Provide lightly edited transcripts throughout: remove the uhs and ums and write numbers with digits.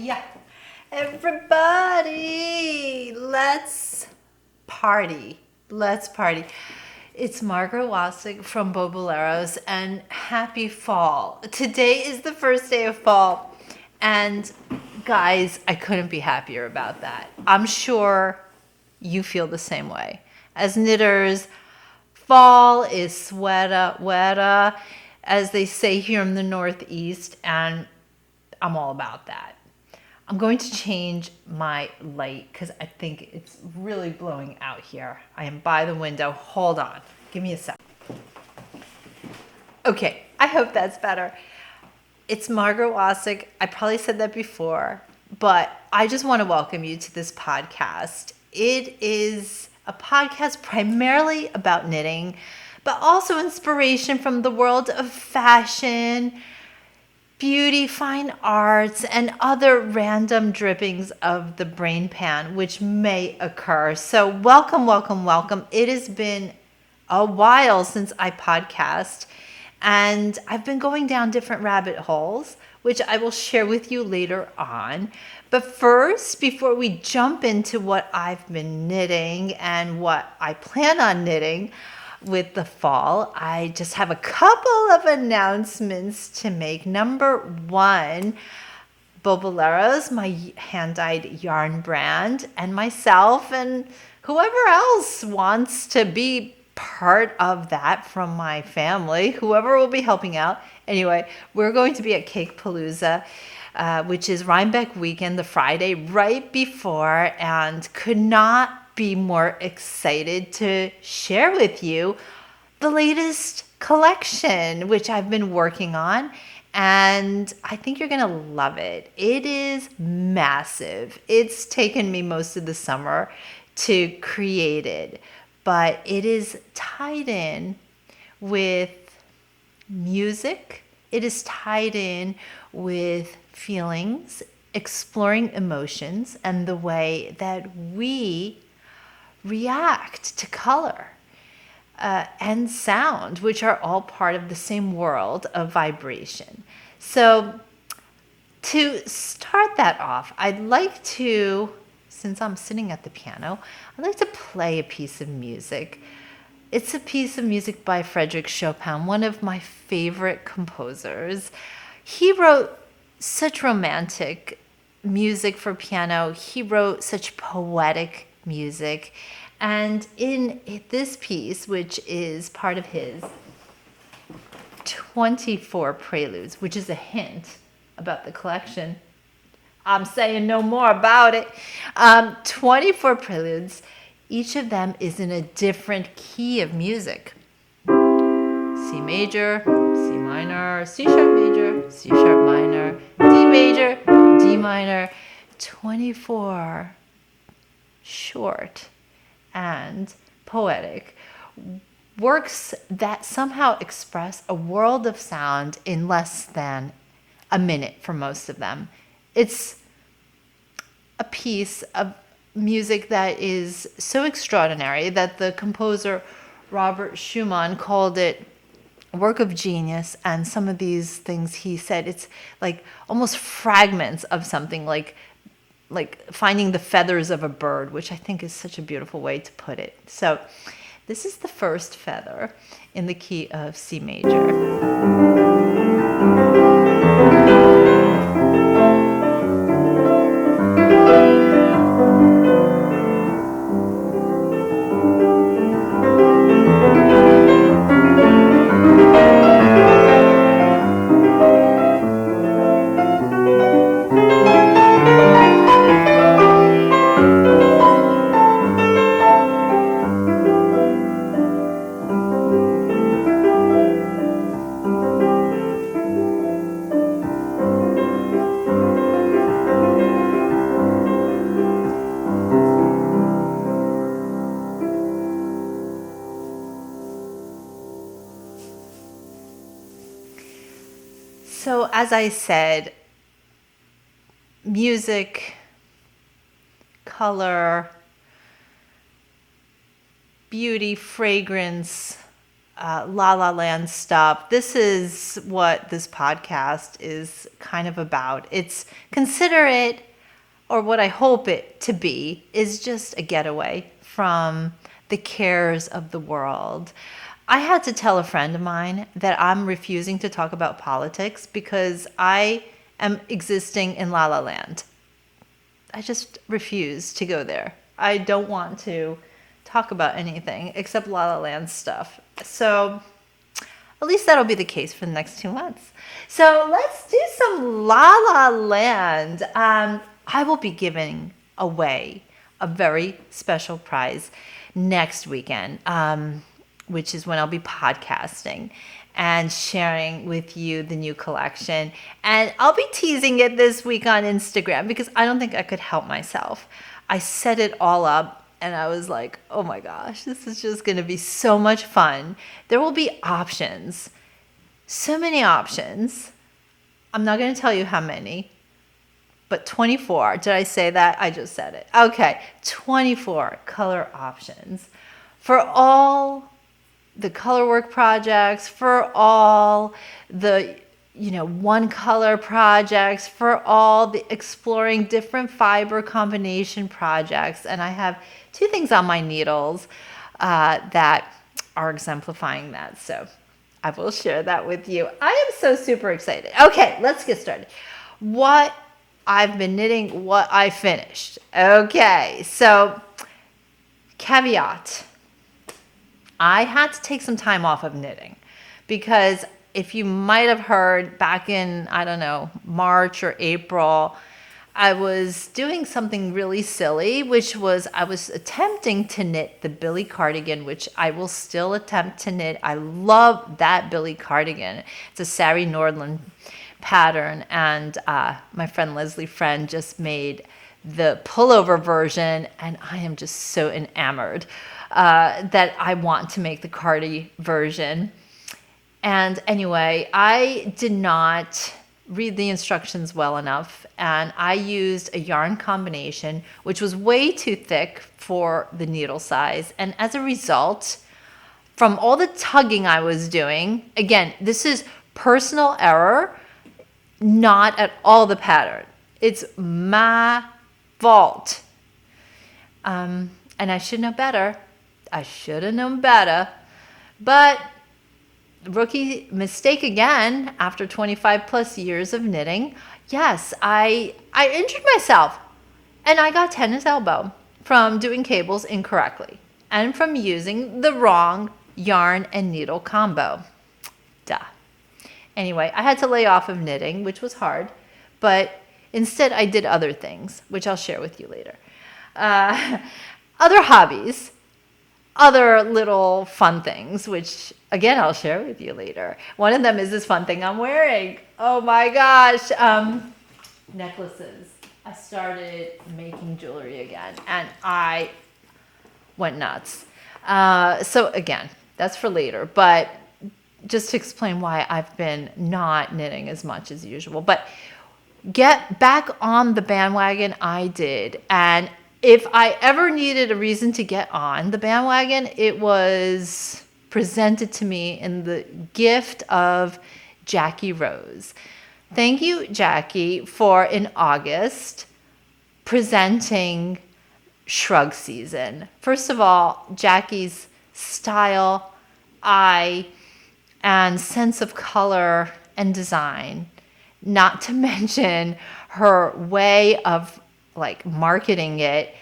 Yeah. Everybody, let's party. Let's party. It's Margaret Wasik from Boboleros, and happy fall. Today is the first day of fall, and guys, I couldn't be happier about that. I'm sure you feel the same way. As knitters, fall is sweater weather, as they say here in the Northeast, and I'm all about that. I'm going to change my light because I think it's really blowing out here. I am by the window. Hold on. Give me a sec. Okay, I hope that's better. It's Margaret Wasik. I probably said that before, but I just want to welcome you to this podcast. It is a podcast primarily about knitting, but also inspiration from the world of fashion, beauty, fine arts, and other random drippings of the brain pan, which may occur. So welcome, welcome, welcome. It has been a while since I podcast, and I've been going down different rabbit holes, which I will share with you later on. But first, before we jump into what I've been knitting and what I plan on knitting with the fall, I just have a couple of announcements to make. Number one, Boboleros, my hand-dyed yarn brand, and myself and whoever else wants to be part of that from my family, whoever will be helping out. Anyway, we're going to be at Cakepalooza, which is Rhinebeck weekend, the Friday right before, and could not be more excited to share with you the latest collection, which I've been working on, and I think you're gonna love it. It is massive. It's taken me most of the summer to create it, but it is tied in with music. It is tied in with feelings, exploring emotions, and the way that we react to color and sound, which are all part of the same world of vibration. So to start that off, I'd like to, since I'm sitting at the piano, I'd like to play a piece of music. It's a piece of music by Frédéric Chopin, one of my favorite composers. He wrote such romantic music for piano. He wrote such poetic music. And in this piece, which is part of his 24 preludes, which is a hint about the collection, I'm saying no more about it. 24 preludes, each of them is in a different key of music. C major, C minor, C sharp major, C sharp minor, D major, D minor, 24 short and poetic works that somehow express a world of sound in less than a minute for most of them. It's a piece of music that is so extraordinary that the composer Robert Schumann called it a work of genius, and some of these things he said it's like almost fragments of something, like finding the feathers of a bird, which I think is such a beautiful way to put it. So this is the first feather in the key of C major. So as I said, music, color, beauty, fragrance, La La Land stuff. This is what this podcast is kind of about. It's consider it, or what I hope it to be, is just a getaway from the cares of the world. I had to tell a friend of mine that I'm refusing to talk about politics because I am existing in La La Land. I just refuse to go there. I don't want to talk about anything except La La Land stuff. So at least that'll be the case for the next 2 months. So let's do some La La Land. I will be giving away a very special prize next weekend, which is when I'll be podcasting and sharing with you the new collection. And I'll be teasing it this week on Instagram because I don't think I could help myself. I set it all up and I was like, oh my gosh, this is just going to be so much fun. There will be options, so many options. I'm not going to tell you how many, but 24. Did I say that? I just said it. Okay, 24 color options for all the color work projects, for all the one color projects, for all the exploring different fiber combination projects. And I have 2 things on my needles that are exemplifying that. So I will share that with you. I am so super excited. Okay, let's get started. What I've been knitting, what I finished. Okay, so caveat. I had to take some time off of knitting because if you might have heard back in, I don't know, March or April, I was doing something really silly, which was I was attempting to knit the Billy cardigan, which I will still attempt to knit. I love that Billy cardigan. It's a Sari Nordland pattern, and my friend Leslie Friend just made the pullover version, and I am just so enamored that I want to make the cardi version. And anyway, I did not read the instructions well enough, and I used a yarn combination which was way too thick for the needle size. And as a result, from all the tugging I was doing, again, this is personal error, not at all the pattern. It's my fault. And I should know better. I should have known better. But rookie mistake again after 25 plus years of knitting. Yes, I injured myself. And I got tennis elbow from doing cables incorrectly and from using the wrong yarn and needle combo. Duh. Anyway, I had to lay off of knitting, which was hard, but instead I did other things, which I'll share with you later. Other hobbies, other little fun things, which again I'll share with you later. One of them is this fun thing I'm wearing. Oh my gosh, necklaces. I started making jewelry again, and I went nuts. So again, that's for later, but just to explain why I've been not knitting as much as usual. But get back on the bandwagon I did. And if I ever needed a reason to get on the bandwagon, it was presented to me in the gift of Jackie Rose. Thank you, Jackie, for in August presenting Shrug Season. First of all, Jackie's style, eye, and sense of color and design, not to mention her way of like marketing it,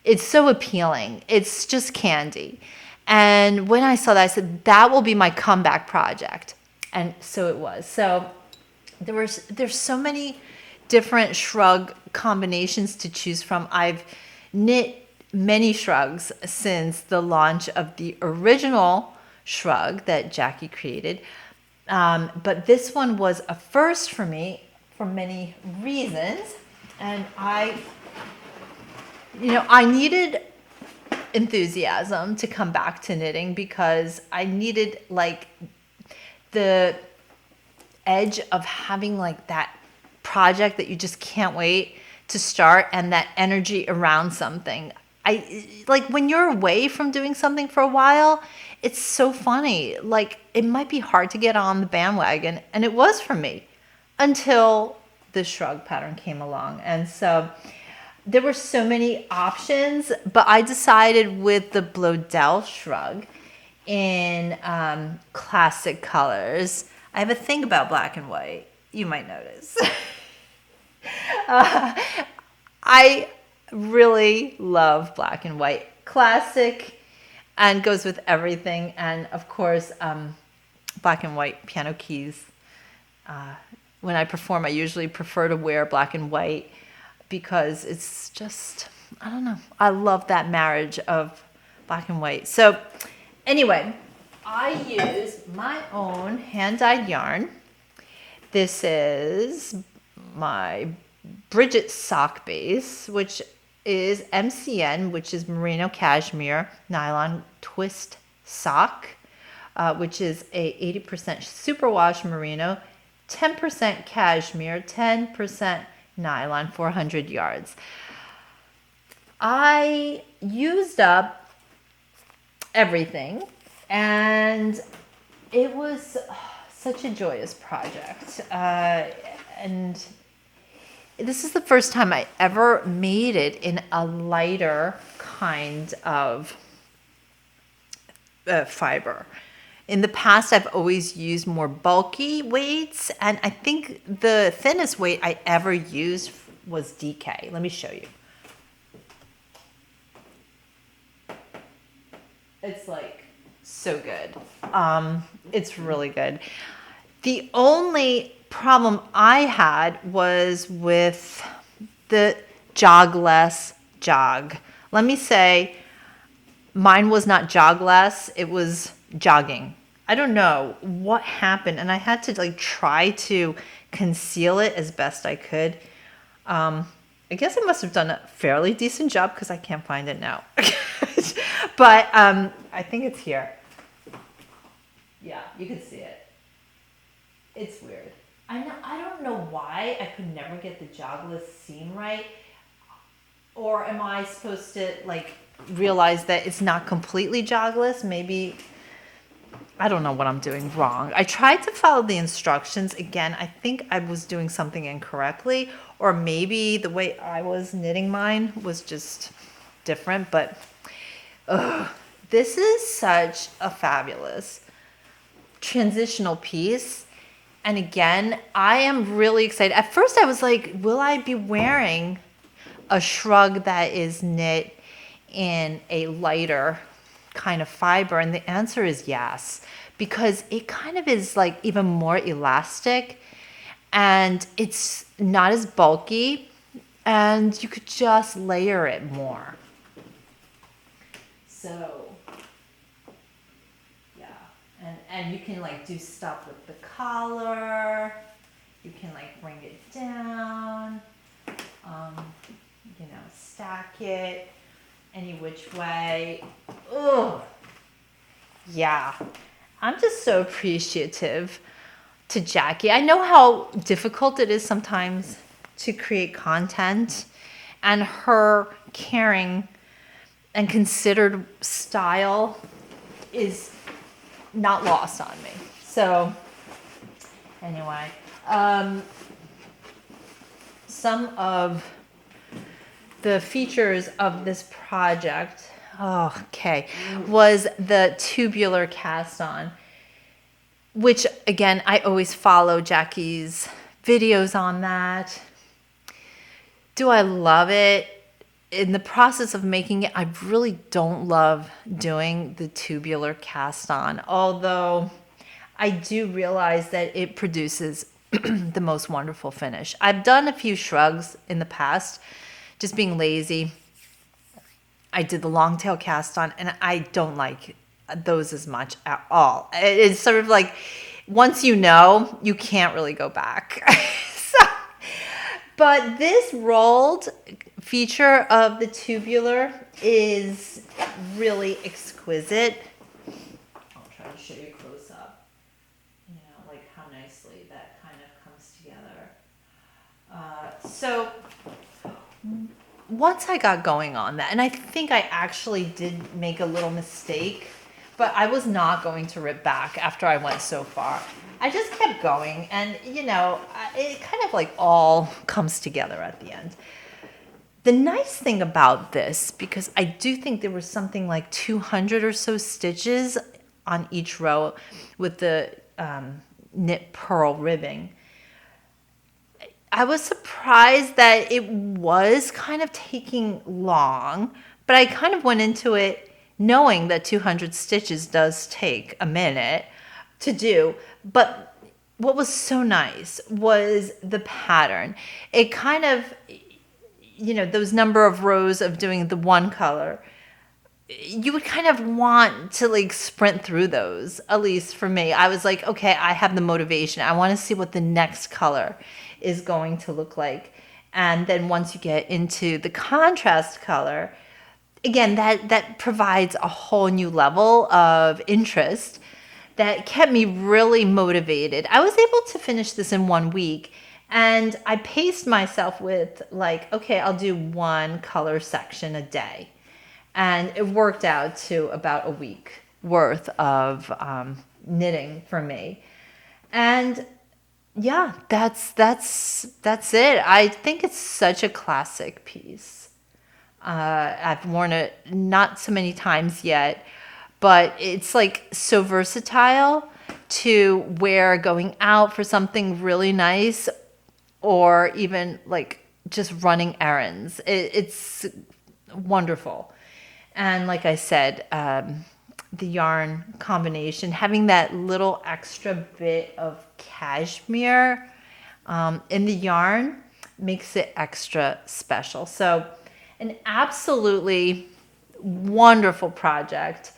it's so appealing. It's just candy. And when I saw that, I said, that will be my comeback project. And so it was. So there's so many different shrug combinations to choose from. I've knit many shrugs since the launch of the original shrug that Jackie created. But this one was a first for me for many reasons. And I needed enthusiasm to come back to knitting because I needed like the edge of having like that project that you just can't wait to start and that energy around something. like when you're away from doing something for a while, it's so funny. Like it might be hard to get on the bandwagon, and it was for me until the shrug pattern came along. And so there were so many options, but I decided with the Blell Shrug in classic colors. I have a thing about black and white, you might notice. I really love black and white. Classic and goes with everything. And of course, black and white piano keys. When I perform, I usually prefer to wear black and white because it's just, I don't know. I love that marriage of black and white. So anyway, I use my own hand-dyed yarn. This is my Bridget sock base, which is MCN, which is merino cashmere nylon twist sock, which is a 80% superwash merino, 10% cashmere, 10% nylon, 400 yards. I used up everything, and it was such a joyous project. And this is the first time I ever made it in a lighter kind of fiber. In the past, I've always used more bulky weights, and I think the thinnest weight I ever used was DK. Let me show you. It's like so good. It's really good. The only problem I had was with the jogless jog. Let me say, mine was not jogless, it was jogging. I don't know what happened, and I had to like try to conceal it as best I could. I guess I must have done a fairly decent job because I can't find it now. But I think it's here. Yeah, you can see it. It's weird. I don't know why I could never get the jogless seam right. Or am I supposed to like realize that it's not completely jogless? Maybe, I don't know what I'm doing wrong. I tried to follow the instructions. Again, I think I was doing something incorrectly, or maybe the way I was knitting mine was just different, but this is such a fabulous transitional piece. And again, I am really excited. At first I was like, will I be wearing a shrug that is knit in a lighter kind of fiber? And the answer is yes, because it kind of is like even more elastic, and it's not as bulky, and you could just layer it more. So yeah, and you can like do stuff with the collar. You can like bring it down, you know, stack it any which way. Oh, yeah. I'm just so appreciative to Jackie. I know how difficult it is sometimes to create content, and her caring and considered style is not lost on me. So anyway, some of the features of this project, was the tubular cast on, which again, I always follow Jackie's videos on that. Do I love it? In the process of making it, I really don't love doing the tubular cast on, although I do realize that it produces the most wonderful finish. I've done a few shrugs in the past, just being lazy. I did the long tail cast on, and I don't like those as much at all. It's sort of like, once you know, you can't really go back. But this rolled feature of the tubular is really exquisite. I'll try to show you close up, you know, like how nicely that kind of comes together. So once I got going on that, and I think I actually did make a little mistake, but I was not going to rip back after I went so far. I just kept going, and it kind of like all comes together at the end. The nice thing about this, because I do think there was something like 200 or so stitches on each row with the knit purl ribbing, I was surprised that it was kind of taking long, but I kind of went into it knowing that 200 stitches does take a minute to do. But what was so nice was the pattern. It kind of, those number of rows of doing the one color, you would kind of want to like sprint through those. At least for me, I was like, okay, I have the motivation. I want to see what the next color is going to look like. And then once you get into the contrast color, again, that provides a whole new level of interest that kept me really motivated. I was able to finish this in 1 week, and I paced myself with like, okay, I'll do one color section a day. And it worked out to about a week worth of knitting for me. And yeah, that's it. I think it's such a classic piece. I've worn it not so many times yet, but it's like so versatile to wear going out for something really nice, or even like just running errands. It's wonderful. And like I said, the yarn combination, having that little extra bit of cashmere in the yarn makes it extra special. So an absolutely wonderful project.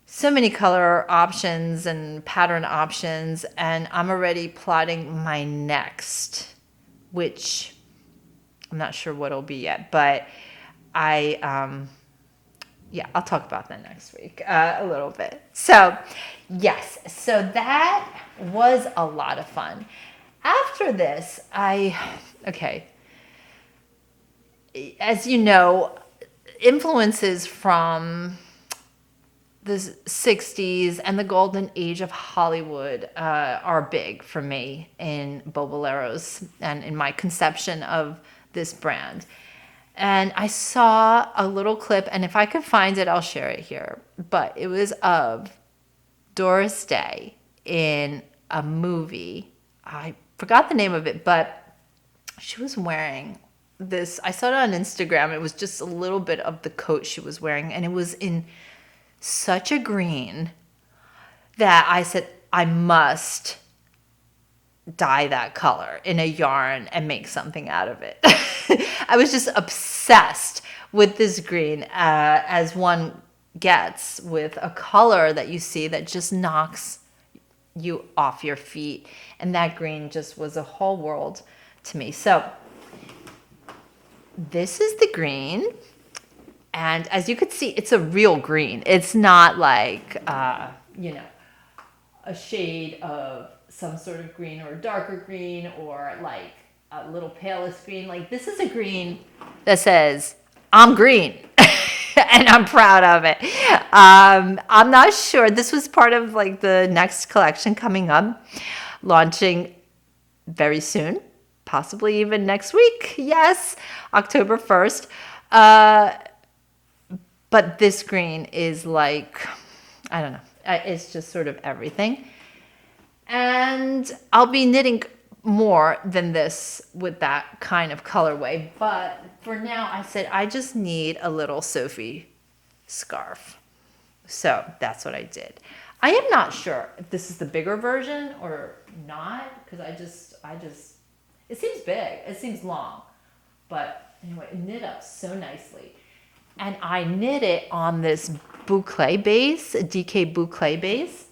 So many color options and pattern options, and I'm already plotting my next, which I'm not sure what it'll be yet, but I'll talk about that next week a little bit. So yes, so that was a lot of fun. After this, as you know, influences from the 60s and the golden age of Hollywood are big for me in Boboleros and in my conception of this brand. And I saw a little clip, and if I could find it, I'll share it here. But it was of Doris Day in a movie. I forgot the name of it, but she was wearing this. I saw it on Instagram. It was just a little bit of the coat she was wearing, and it was in such a green that I said, I must dye that color in a yarn and make something out of it. I was just obsessed with this green, as one gets with a color that you see that just knocks you off your feet. And that green just was a whole world to me. So this is the green. And as you could see, it's a real green. It's not like, a shade of some sort of green, or a darker green, or like a little palest green. Like, this is a green that says, I'm green. And I'm proud of it. I'm not sure. This was part of like the next collection coming up, launching very soon, possibly even next week. Yes, October 1st. But this green is like, I don't know. It's just sort of everything. And I'll be knitting more than this with that kind of colorway. But for now, I said I just need a little Sophie scarf. So that's what I did. I am not sure if this is the bigger version or not, because it seems big. It seems long. But anyway, it knit up so nicely. And I knit it on this boucle base, a DK boucle base.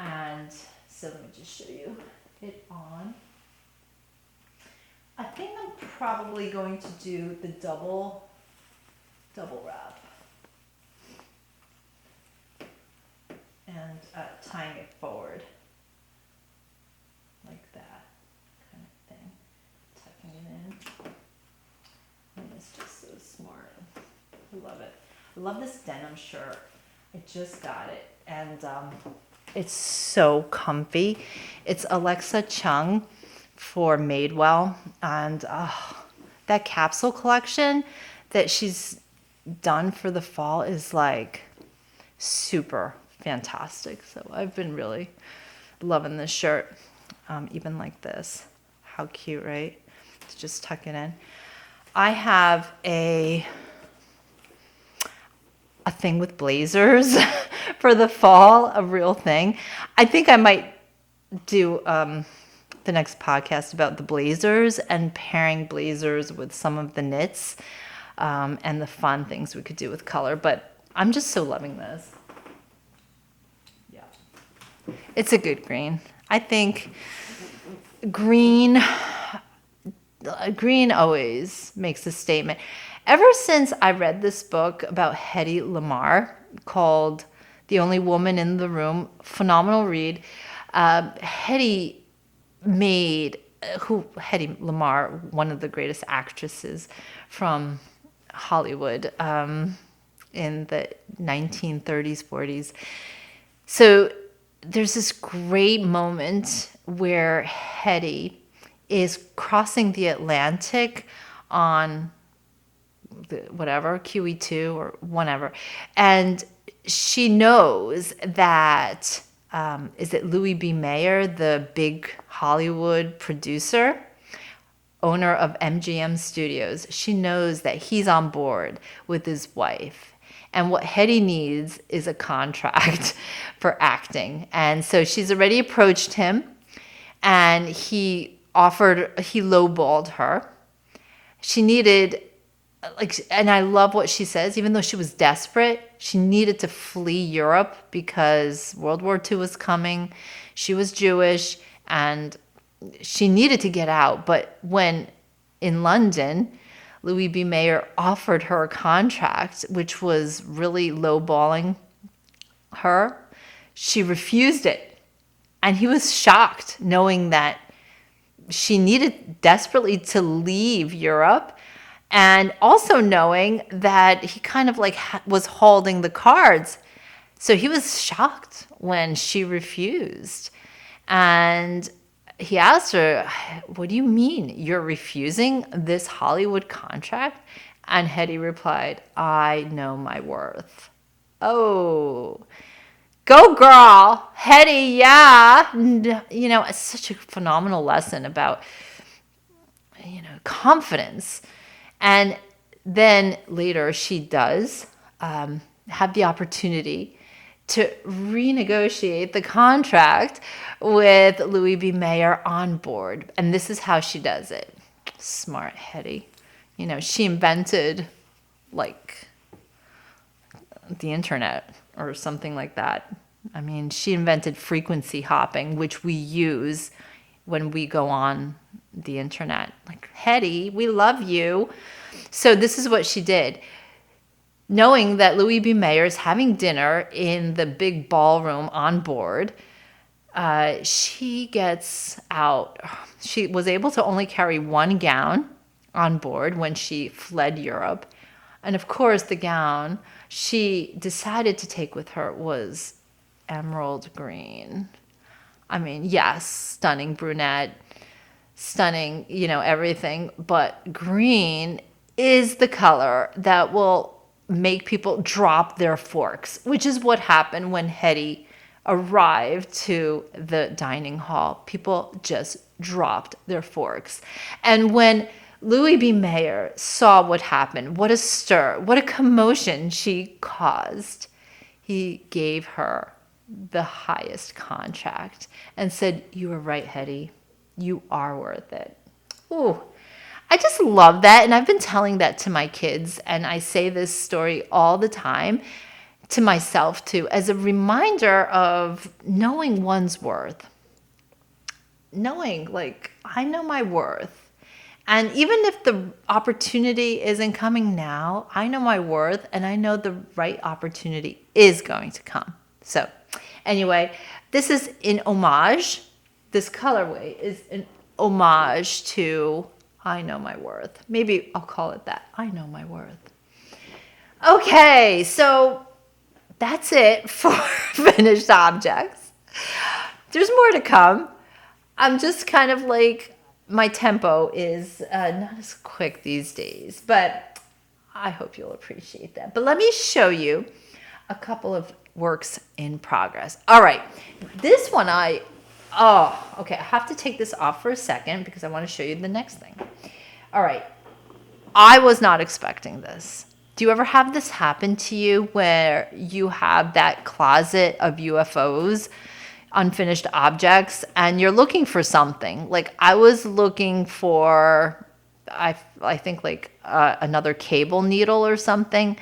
And so let me just show you it on. I think I'm probably going to do the double wrap. And tying it forward like that kind of thing. Tucking it in. love it. I love this denim shirt. I just got it, and it's so comfy. It's Alexa Chung for Madewell, and that capsule collection that she's done for the fall is like super fantastic. So I've been really loving this shirt, even like this. How cute, right? To just tuck it in. I have a thing with blazers for the fall, a real thing. I think I might do the next podcast about the blazers and pairing blazers with some of the knits and the fun things we could do with color. But I'm just so loving this. Yeah. It's a good green. I think green always makes a statement. Ever since I read this book about Hedy Lamar called The Only Woman in the Room, phenomenal read. Hedy Lamar, one of the greatest actresses from Hollywood in the 1930s, 40s. So there's this great moment where Hedy is crossing the Atlantic on whatever, QE2 or whatever. And she knows that, is it Louis B. Mayer, the big Hollywood producer, owner of MGM Studios? She knows that he's on board with his wife. And what Hedy needs is a contract for acting. And so she's already approached him, and he lowballed her. She needed, and I love what she says, even though she was desperate, she needed to flee Europe because World War II was coming. She was Jewish and she needed to get out. But when in London, Louis B. Mayer offered her a contract, which was really lowballing her, she refused it. And he was shocked knowing that she needed desperately to leave Europe, and also knowing that he kind of was holding the cards. So he was shocked when she refused. And he asked her, "What do you mean you're refusing this Hollywood contract?" And Hedy replied, "I know my worth." Oh, go girl, Hedy, yeah. It's such a phenomenal lesson about, confidence. And then later she does have the opportunity to renegotiate the contract with Louis B. Mayer on board. And this is how she does it. Smart Hedy. She invented the internet or something like that. I mean, she invented frequency hopping, which we use when we go on the internet. Hedy, we love you. So this is what she did. Knowing that Louis B. Mayer is having dinner in the big ballroom on board, she gets out. She was able to only carry one gown on board when she fled Europe. And of course, the gown she decided to take with her was emerald green. I mean, yes, stunning brunette, stunning, everything. But green is the color that will make people drop their forks, which is what happened when Hedy arrived to the dining hall. People just dropped their forks. And when Louis B. Mayer saw what happened, what a stir, what a commotion she caused, he gave her the highest contract and said, "You were right, Hedy. You are worth it." Ooh, I just love that. And I've been telling that to my kids. And I say this story all the time to myself too, as a reminder of knowing one's worth. Knowing, I know my worth. And even if the opportunity isn't coming now, I know my worth and I know the right opportunity is going to come. So anyway, this is in homage. This colorway is an homage to I know my worth. Maybe I'll call it that. I know my worth. Okay, so that's it for finished objects. There's more to come. I'm just kind of like, my tempo is not as quick these days, but I hope you'll appreciate that. But let me show you a couple of works in progress. All right, this one okay, I have to take this off for a second because I want to show you the next thing. All right, I was not expecting this. Do you ever have this happen to you where you have that closet of UFOs, unfinished objects, and you're looking for something? Like I was looking for, I think like another cable needle or something.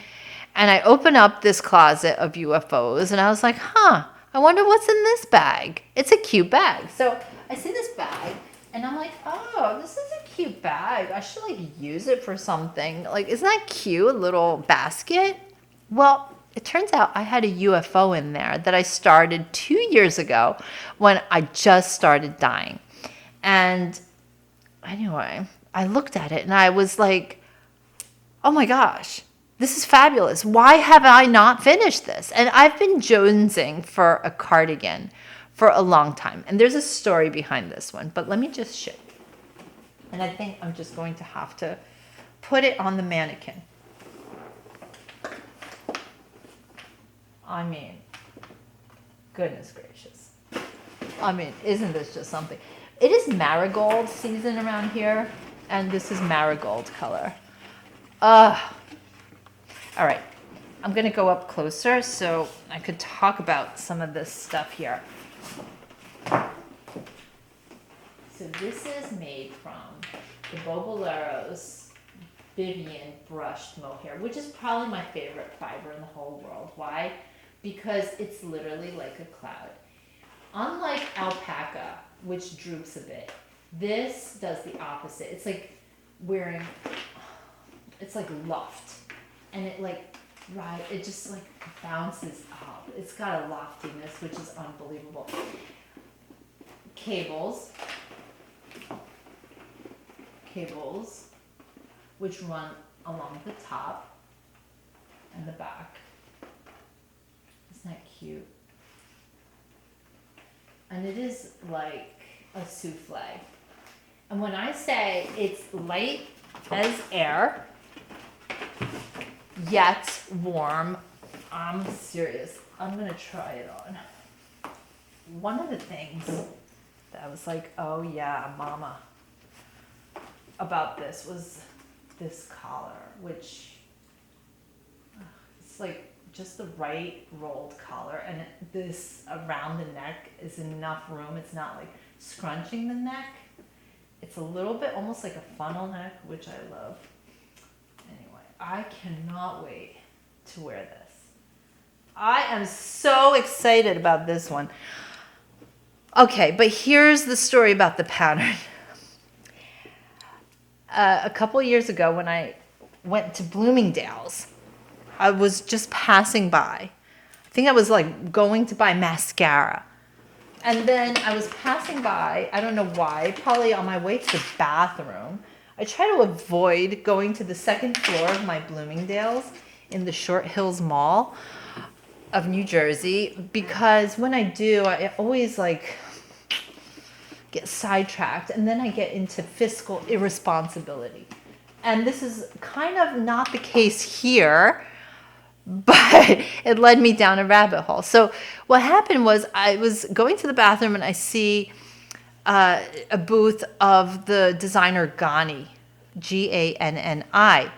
And I open up this closet of UFOs and I was like, I wonder what's in this bag. It's a cute bag. So I see this bag and I'm like, oh, this is a cute bag. I should like use it for something. Like, isn't that cute? A little basket. Well, it turns out I had a UFO in there that I started 2 years ago when I just started dyeing. And anyway, I looked at it and I was like, oh my gosh, this is fabulous. Why have I not finished this? And I've been jonesing for a cardigan for a long time. And there's a story behind this one, but let me just show you. And I think I'm just going to have to put it on the mannequin. I mean, goodness gracious. I mean, isn't this just something? It is marigold season around here, and this is marigold color. All right, I'm gonna go up closer so I could talk about some of this stuff here. So this is made from the Boboleros Vivian brushed mohair, which is probably my favorite fiber in the whole world. Why? Because it's literally like a cloud. Unlike alpaca, which droops a bit, this does the opposite. It's like wearing, it's like luft, and it like, right, it just like bounces up. It's got a loftiness, which is unbelievable. Cables, which run along the top and the back. Isn't that cute? And it is like a souffle. And when I say it's light as air, yet warm, I'm serious. I'm gonna try it on. One of the things that I was like, oh yeah, mama, about this was this collar, which it's like just the right rolled collar, and this around the neck is enough room. It's not like scrunching the neck. It's a little bit almost like a funnel neck, which I love. Anyway, I cannot wait to wear this. I am so excited about this one. Okay, but here's the story about the pattern. A couple years ago when I went to Bloomingdale's, I was just passing by. I think I was like going to buy mascara. And then I was passing by, I don't know why, probably on my way to the bathroom. I try to avoid going to the second floor of my Bloomingdale's in the Short Hills Mall of New Jersey, because when I do, I always like get sidetracked, and then I get into fiscal irresponsibility. And this is kind of not the case here, but it led me down a rabbit hole. So what happened was I was going to the bathroom and I see a booth of the designer Ganni, Ganni.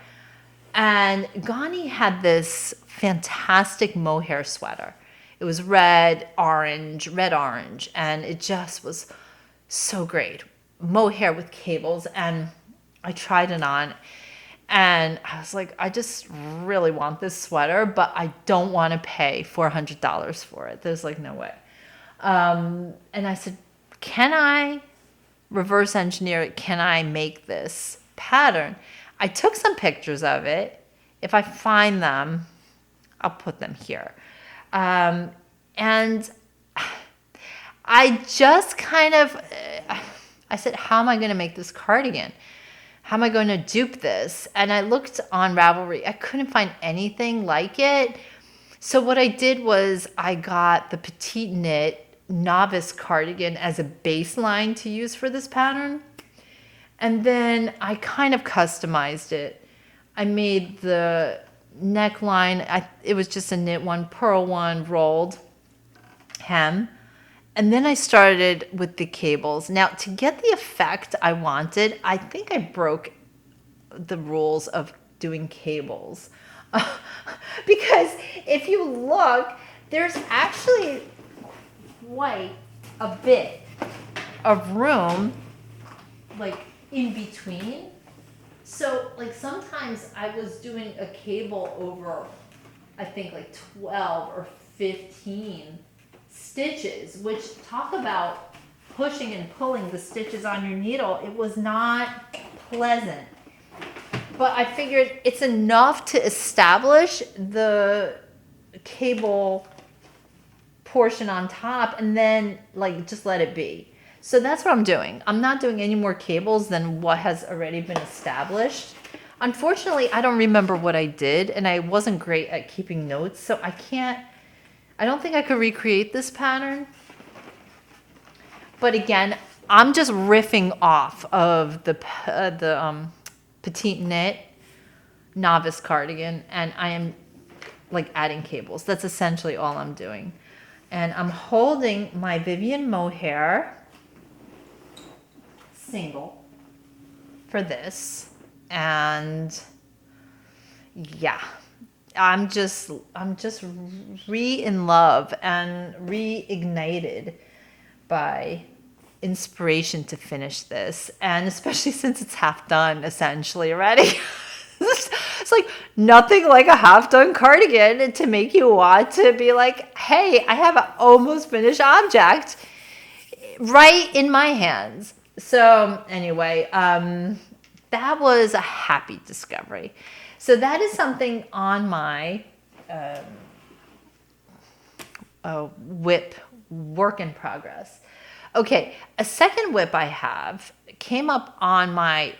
And Ganni had this fantastic mohair sweater. It was red orange, and it just was so great. Mohair with cables, and I tried it on. And I was like, I just really want this sweater, but I don't want to pay $400 for it. There's like no way. And I said, can I reverse engineer it? Can I make this pattern? I took some pictures of it. If I find them, I'll put them here. And I just kind of, I said, how am I going to make this cardigan? how am I going to dupe this? And I looked on Ravelry. I couldn't find anything like it. So what I did was I got the Petite Knit Novice Cardigan as a baseline to use for this pattern. And then I kind of customized it. I made the neckline. It was just a knit one, purl one, rolled hem. And then I started with the cables. Now, to get the effect I wanted, I think I broke the rules of doing cables. Because if you look, there's actually quite a bit of room, like in between. So, like sometimes I was doing a cable over, I think like 12 or 15 stitches, which talk about pushing and pulling the stitches on your needle. It was not pleasant. But I figured it's enough to establish the cable portion on top and then like just let it be. So that's what I'm doing. I'm not doing any more cables than what has already been established. Unfortunately, I don't remember what I did and I wasn't great at keeping notes, so I don't think I could recreate this pattern. But again, I'm just riffing off of the Petite Knit Novice Cardigan, and I am like adding cables. That's essentially all I'm doing. And I'm holding my Vivian Mohair single for this. And yeah, I'm just in love and reignited by inspiration to finish this, and especially since it's half done essentially already. It's like nothing like a half done cardigan to make you want to be like, hey, I have an almost finished object right in my hands. So anyway, that was a happy discovery. So that is something on my whip work in progress. Okay, a second whip I have came up on my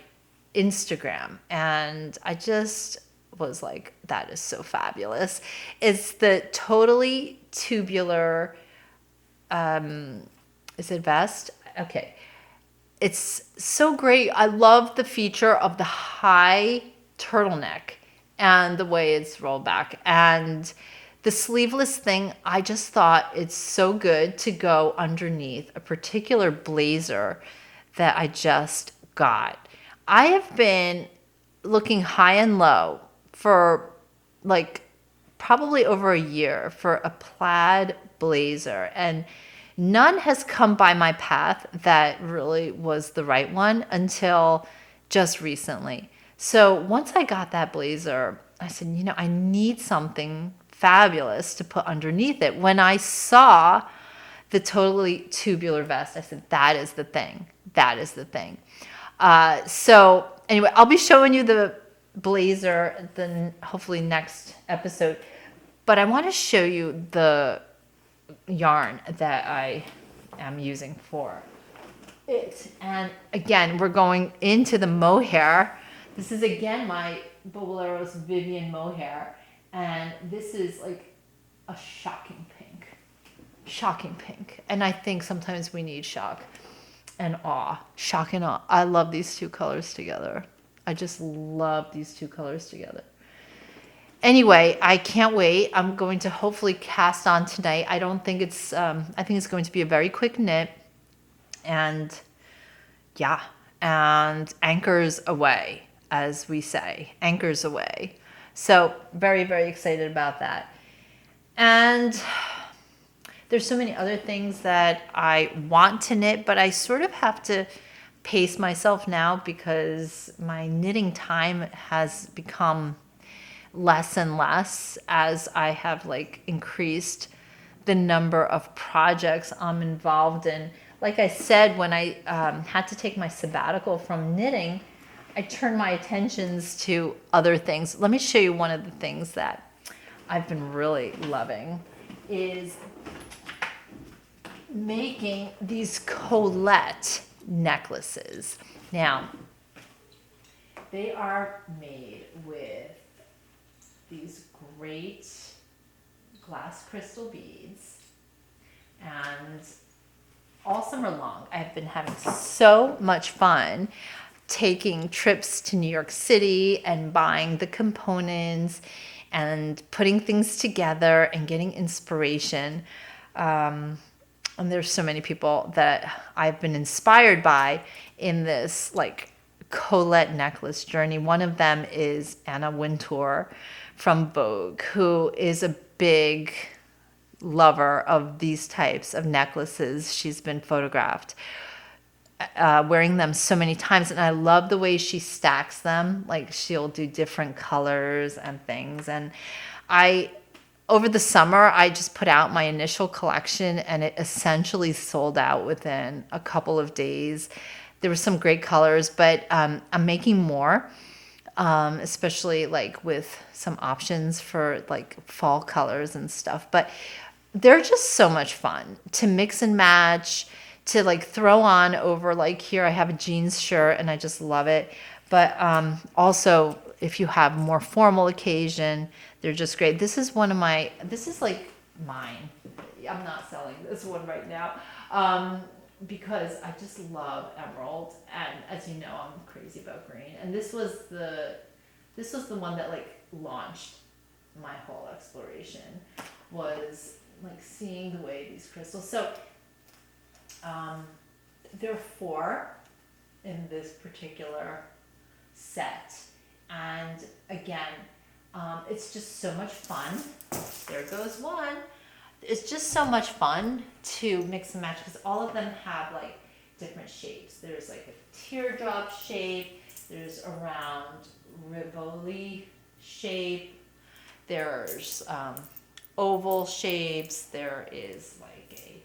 Instagram, and I just was like, that is so fabulous. It's the Totally Tubular, is it vest? Okay. It's so great. I love the feature of the high turtleneck and the way it's rolled back. And the sleeveless thing, I just thought it's so good to go underneath a particular blazer that I just got. I have been looking high and low for like probably over a year for a plaid blazer, and none has come by my path that really was the right one until just recently. So once I got that blazer, I said, you know, I need something fabulous to put underneath it. When I saw the Totally Tubular vest, I said, that is the thing. That is the thing. So anyway, I'll be showing you the blazer the hopefully next episode. But I want to show you the yarn that I am using for it. And again, we're going into the mohair. This is again my Boboleros Vivian mohair, and this is like a shocking pink. And I think sometimes we need shock and awe. Shock and awe. I love these two colors together. I just love these two colors together. Anyway, I can't wait. I'm going to hopefully cast on tonight. I think it's going to be a very quick knit. And yeah, and anchors away, as we say, anchors away. So very, very excited about that. And there's so many other things that I want to knit, but I sort of have to pace myself now because my knitting time has become less and less as I have like increased the number of projects I'm involved in. Like I said, when I had to take my sabbatical from knitting, I turned my attentions to other things. Let me show you one of the things that I've been really loving is making these Colette necklaces. Now, they are made with these great glass crystal beads, and all summer long I've been having so much fun taking trips to New York City and buying the components and putting things together and getting inspiration. And there's so many people that I've been inspired by in this like Colette Necklace journey. One of them is Anna Wintour from Vogue, who is a big lover of these types of necklaces. She's been photographed wearing them so many times, and I love the way she stacks them. Like she'll do different colors and things. And over the summer, I just put out my initial collection, and it essentially sold out within a couple of days. There were some great colors, but I'm making more, especially like with some options for like fall colors and stuff. But they're just so much fun to mix and match, to like throw on over. Like here I have a jeans shirt and I just love it. But also if you have more formal occasion, they're just great. This is like mine. I'm not selling this one right now because I just love emerald. And as you know, I'm crazy about green. And this was the one that like launched my whole exploration, was like seeing the way these crystals. So there are 4 in this particular set, and again, it's just so much fun. There goes one. It's just so much fun to mix and match because all of them have like different shapes. There's like a teardrop shape. There's a round Rivoli shape. There's oval shapes. There is like a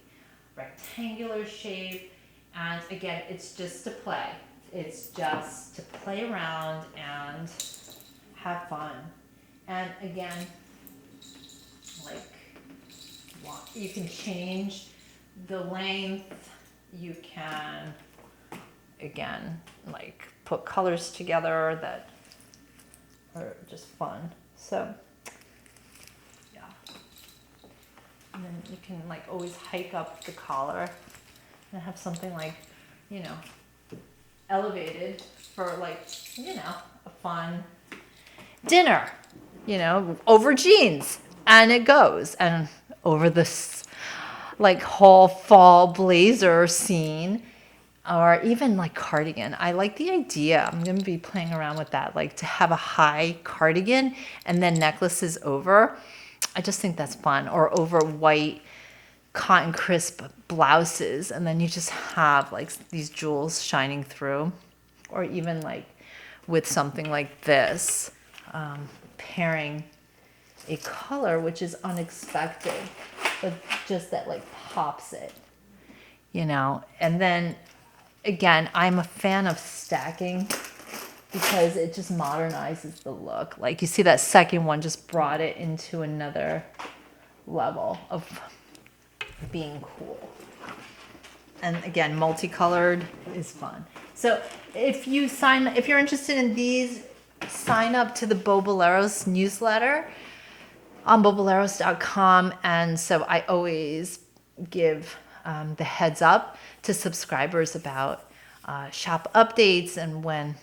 rectangular shape. And again, it's just to play. It's just to play around and have fun. And again, like you can change the length. You can, again, like put colors together that are just fun. So yeah. And then you can like always hike up the collar and have something like, you know, elevated for like, you know, a fun dinner, you know, over jeans, and it goes, and over this like whole fall blazer scene, or even like cardigan. I like the idea. I'm going to be playing around with that, like to have a high cardigan and then necklaces over. I just think that's fun. Or over white cotton crisp blouses, and then you just have like these jewels shining through. Or even like with something like this, pairing a color which is unexpected, but just that like pops it, you know. And then again, I'm a fan of stacking because it just modernizes the look. Like you see that second one just brought it into another level of being cool. And again, multicolored is fun. So if you're interested in these, sign up to the Boboleros newsletter on Boboleros.com. And so I always give the heads up to subscribers about shop updates and when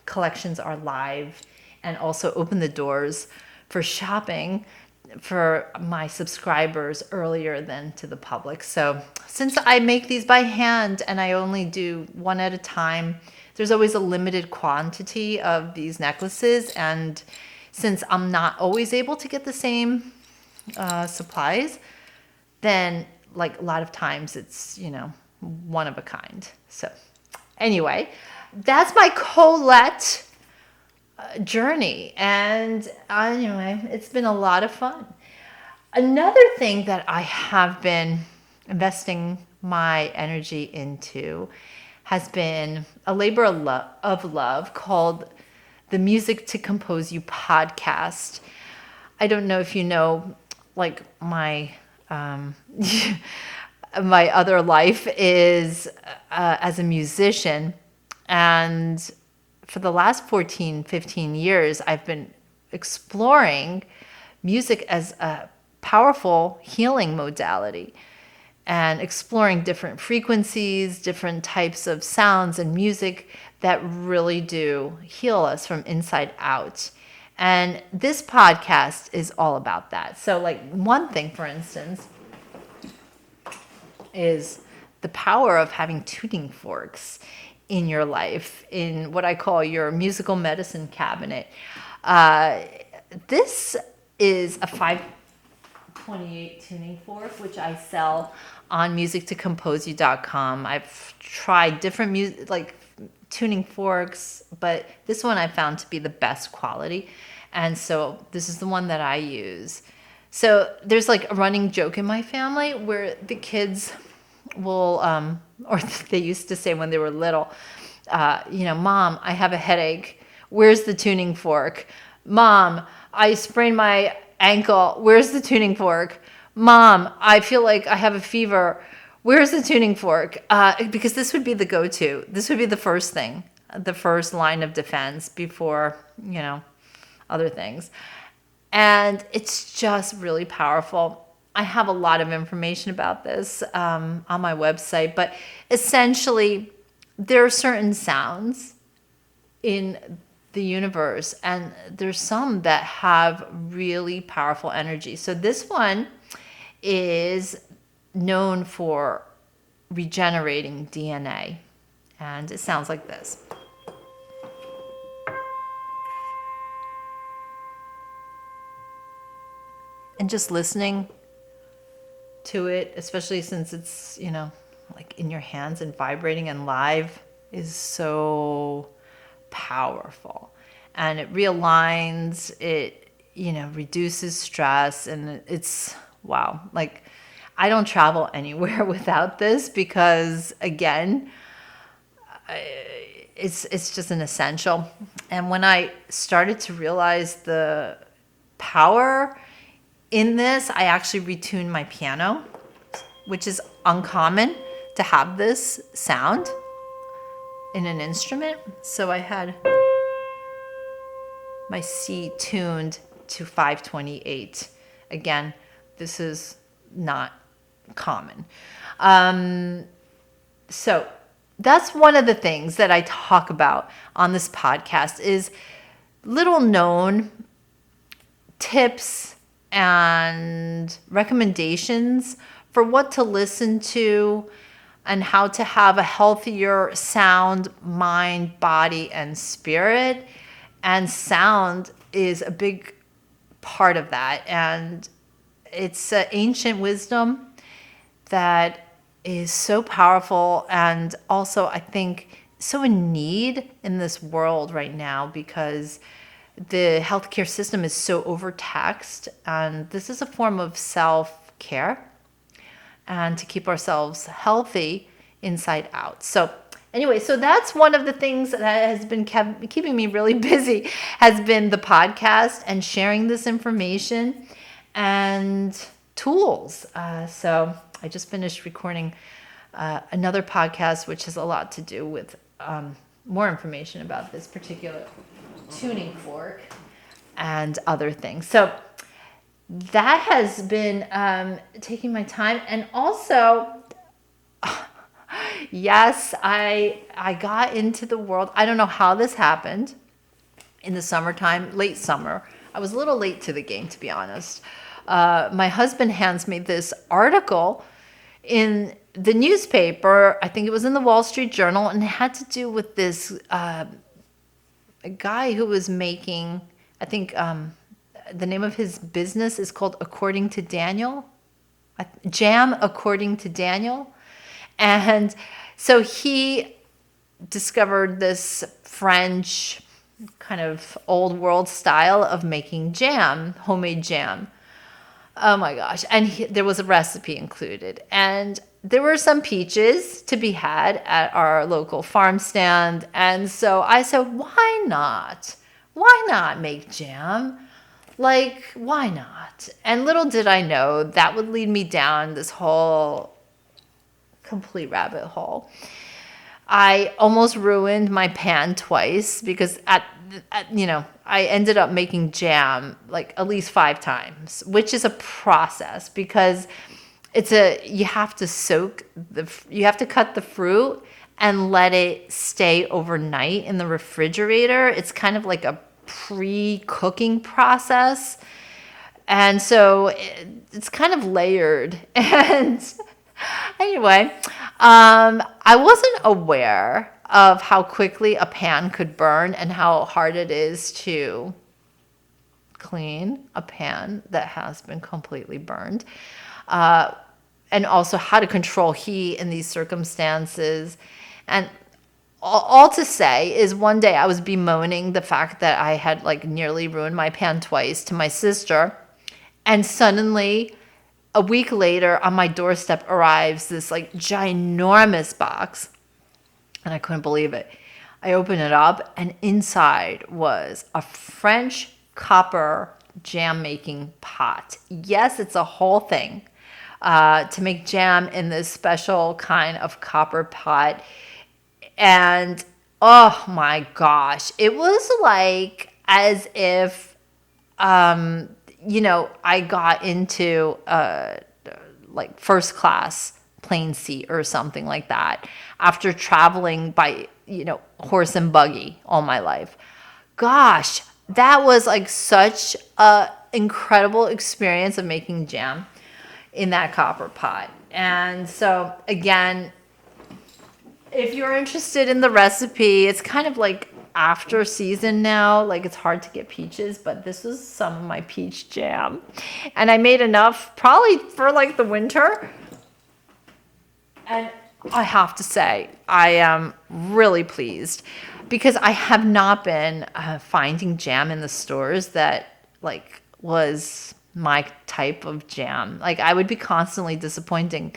collections are live, and also open the doors for shopping for my subscribers earlier than to the public. So since I make these by hand and I only do one at a time, there's always a limited quantity of these necklaces. And since I'm not always able to get the same supplies, then like a lot of times it's, you know, one of a kind. So anyway, that's my Colette journey. And anyway, it's been a lot of fun. Another thing that I have been investing my energy into has been a labor of love called the Music to Compose You podcast. I don't know if you know, like my my other life is as a musician, and for the last 14, 15 years, I've been exploring music as a powerful healing modality and exploring different frequencies, different types of sounds and music that really do heal us from inside out. And this podcast is all about that. So like one thing, for instance, is the power of having tuning forks in your life, in what I call your musical medicine cabinet. This is a 528 tuning fork, which I sell on musictocomposeyou.com. I've tried different music, like tuning forks, but this one I found to be the best quality. And so this is the one that I use. So there's like a running joke in my family where the kids will, or they used to say when they were little, Mom, I have a headache. Where's the tuning fork? Mom, I sprained my ankle. Where's the tuning fork? Mom, I feel like I have a fever. Where's the tuning fork? Because this would be the go-to. This would be the first thing, the first line of defense before, other things. And it's just really powerful. I have a lot of information about this on my website, but essentially there are certain sounds in the universe, and there's some that have really powerful energy. So this one is known for regenerating DNA, and it sounds like this. And just listening to it, especially since it's, like in your hands and vibrating and live, is so powerful. And it realigns, it, reduces stress, and it's, wow. Like, I don't travel anywhere without this because, again, it's just an essential. And when I started to realize the power in this, I actually retuned my piano, which is uncommon to have this sound in an instrument. So I had my C tuned to 528. Again, this is not common. So that's one of the things that I talk about on this podcast is little known tips and recommendations for what to listen to and how to have a healthier sound, mind, body, and spirit. And sound is a big part of that. And it's ancient wisdom that is so powerful and also, I think, so in need in this world right now because the healthcare system is so overtaxed, and this is a form of self-care and to keep ourselves healthy inside out. So anyway, so that's one of the things that has been keeping me really busy, has been the podcast and sharing this information and tools. So I just finished recording another podcast, which has a lot to do with more information about this particular tuning fork and other things. So that has been taking my time. And also, yes, I got into the world. I don't know how this happened in the summertime, late summer. I was a little late to the game, to be honest. My husband hands me this article in the newspaper. I think it was in the Wall Street Journal, and it had to do with this a guy who was making, I think the name of his business is called According to Daniel, Jam According to Daniel. And so he discovered this French kind of old world style of making jam, homemade jam. Oh my gosh. And there was a recipe included. And there were some peaches to be had at our local farm stand. And so I said, why not? Why not make jam? Like, why not? And little did I know that would lead me down this whole complete rabbit hole. I almost ruined my pan twice because I ended up making jam like at least 5 times, which is a process because you have to cut the fruit and let it stay overnight in the refrigerator. It's kind of like a pre-cooking process. And so it's kind of layered. And anyway, I wasn't aware of how quickly a pan could burn and how hard it is to clean a pan that has been completely burned. And also how to control heat in these circumstances. And all to say is one day I was bemoaning the fact that I had like nearly ruined my pan twice to my sister. And suddenly, a week later, on my doorstep arrives this like ginormous box. And I couldn't believe it. I opened it up, and inside was a French copper jam making pot. Yes, it's a whole thing to make jam in this special kind of copper pot. And oh my gosh, it was like as if, I got into like first class plane seat or something like that after traveling by, horse and buggy all my life. Gosh, that was like such a incredible experience of making jam in that copper pot. And so again, if you're interested in the recipe, it's kind of like after season now, like it's hard to get peaches, but this was some of my peach jam. And I made enough probably for like the winter. And I have to say, I am really pleased because I have not been finding jam in the stores that like was my type of jam. Like I would be constantly disappointed,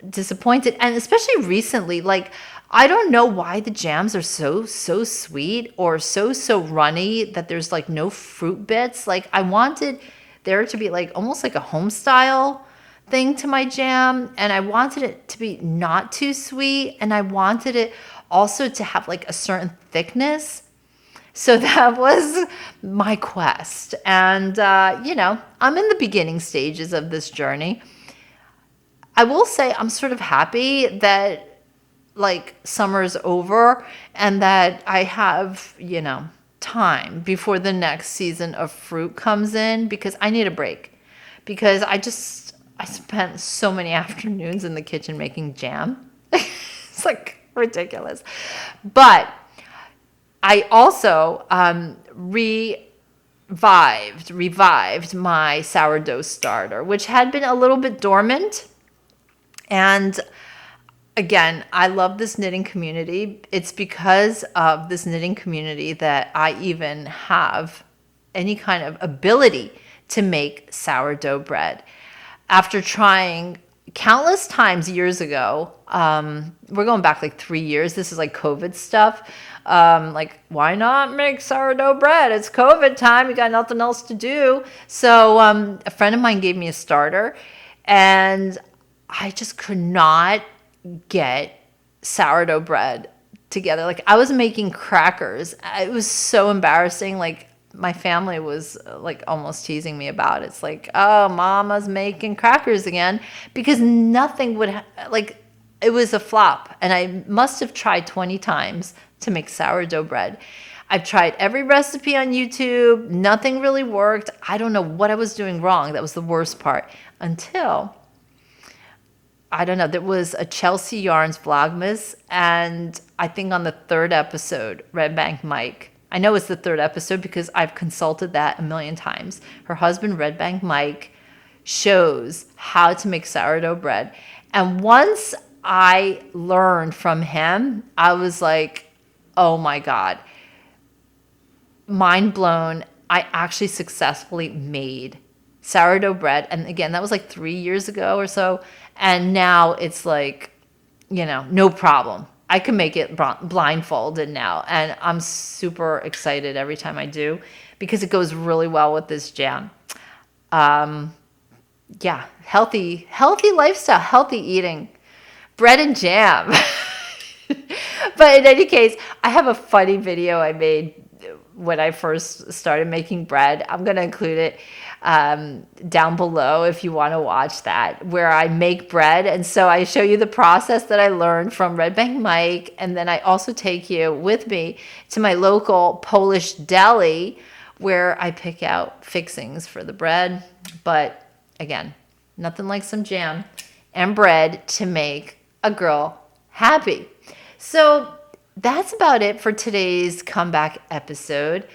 and especially recently, like I don't know why the jams are so sweet or so runny that there's like no fruit bits. Like I wanted there to be like almost like a home style thing to my jam, and I wanted it to be not too sweet, and I wanted it also to have like a certain thickness. So that was my quest. And I'm in the beginning stages of this journey. I will say I'm sort of happy that like summer's over and that I have, time before the next season of fruit comes in, because I need a break, because I spent so many afternoons in the kitchen making jam. It's like ridiculous. But I also revived my sourdough starter, which had been a little bit dormant. And again, I love this knitting community. It's because of this knitting community that I even have any kind of ability to make sourdough bread. After trying countless times years ago, we're going back like 3 years. This is like COVID stuff. Like, why not make sourdough bread? It's COVID time. We got nothing else to do. So a friend of mine gave me a starter, and I just could not get sourdough bread together. Like I was making crackers. It was so embarrassing. Like my family was like almost teasing me about it. It's like, oh, mama's making crackers again, because nothing would like it was a flop. And I must have tried 20 times to make sourdough bread. I've tried every recipe on YouTube. Nothing really worked. I don't know what I was doing wrong. That was the worst part. Until I don't know, there was a Chelsea Yarns Vlogmas, and I think on the 3rd episode, Red Bank Mike, I know it's the 3rd episode because I've consulted that a million times. Her husband, Red Bank Mike, shows how to make sourdough bread. And once I learned from him, I was like, oh my God, mind blown. I actually successfully made sourdough bread. And again, that was like 3 years ago or so. And now it's like, no problem. I can make it blindfolded now. And I'm super excited every time I do, because it goes really well with this jam. Healthy lifestyle, healthy eating, bread and jam. But in any case, I have a funny video I made when I first started making bread. I'm going to include it down below if you want to watch that, where I make bread. And so I show you the process that I learned from Red Bank Mike. And then I also take you with me to my local Polish deli where I pick out fixings for the bread. But again, nothing like some jam and bread to make a girl happy. So that's about it for today's comeback episode.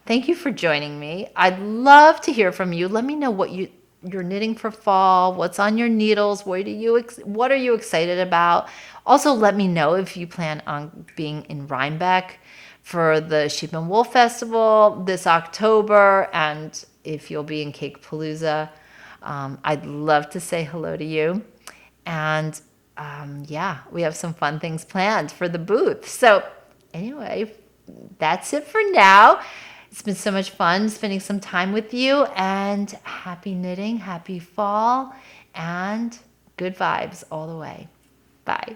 Thank you for joining me. I'd love to hear from you. Let me know what you're knitting for fall, what's on your needles, what are you excited about? Also, let me know if you plan on being in Rhinebeck for the Sheep and Wool Festival this October, and if you'll be in Cakepalooza. I'd love to say hello to you. And yeah, we have some fun things planned for the booth. So anyway, that's it for now. It's been so much fun spending some time with you, and happy knitting, happy fall, and good vibes all the way. Bye.